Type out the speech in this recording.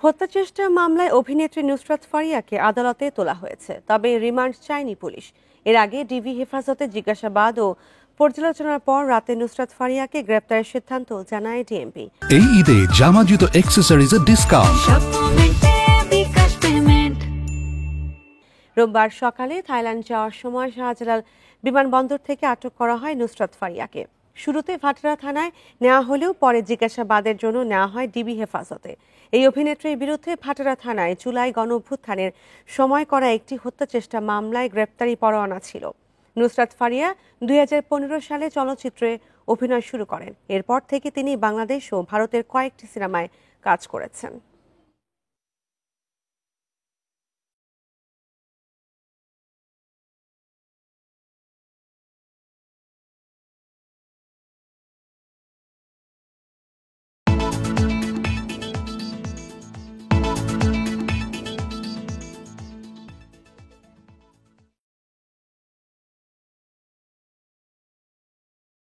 হত্যাচেষ্টা মামলায় অভিনেত্রী নুসরাত ফারিয়াকে আদালতে তোলা হয়েছে, তবে রিমান্ড চায়নি পুলিশ। এর আগে ডিবি হেফাজতে জিজ্ঞাসাবাদ ও পর্যালোচনার পর রাতে নুসরাত ফারিয়াকে গ্রেপ্তারের সিদ্ধান্ত জানায় ডিএমপি। এই ঈদে জামা জুতো অ্যাক্সেসরিজের ডিসকাউন্ট। রোববার সকালে থাইল্যান্ড যাওয়ার সময় শাহজালাল বিমানবন্দর থেকে আটক করা হয় নুসরাত ফারিয়াকে। শুরুতে ভাটরা থানায় নেওয়া হলেও পরে জিজ্ঞাসাবাদের জন্য নেওয়া হয় ডিবি হেফাজতে। এই অভিনেত্রীর বিরুদ্ধে ভাটরা থানায় জুলাই গণঅভ্যুত্থানের সময় করা একটি হত্যাচেষ্টা মামলায় গ্রেপ্তারি পরোয়ানা ছিল। নুসরাত ফারিয়া 2015 সালে চলচ্চিত্রে অভিনয় শুরু করেন। এরপর থেকে তিনি বাংলাদেশ ও ভারতের কয়েকটি সিনেমায় কাজ করেছেন।